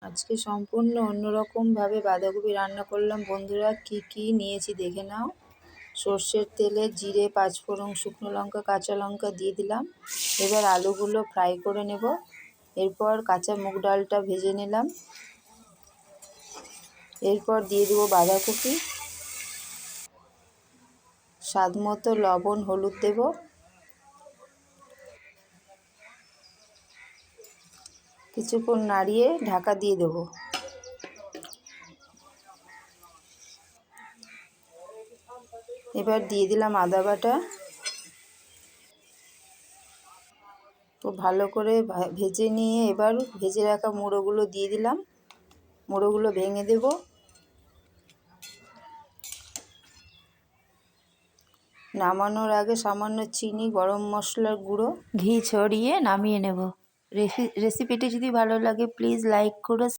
আজকে সম্পূর্ণ অন্যরকমভাবে বাঁধাকপি রান্না করলাম বন্ধুরা। কি নিয়েছি দেখে নাও। সর্ষের তেলে জিরে, পাঁচফোড়ন, শুকনো লঙ্কা, কাঁচা লঙ্কা দিয়ে দিলাম। এবার আলুগুলো ফ্রাই করে নেব। এরপর কাঁচা মুগ ডালটা ভেজে নিলাম। এরপর দিয়ে দেবো বাঁধাকপি, স্বাদ মতো লবণ, হলুদ দেব। কিছুক্ষণ নাড়িয়ে ঢাকা দিয়ে দেবো। এবার দিয়ে দিলাম আদা বাটা। তো ভালো করে ভেজে নিয়ে এবার ভেজে রাখা মুড়োগুলো দিয়ে দিলাম। মুড়োগুলো ভেঙে দেব। নামানোর আগে সামান্য চিনি, গরম মশলার গুঁড়ো, ঘি ছড়িয়ে নামিয়ে নেব। রেসিপিটি যদি ভালো লাগে প্লিজ লাইক করো।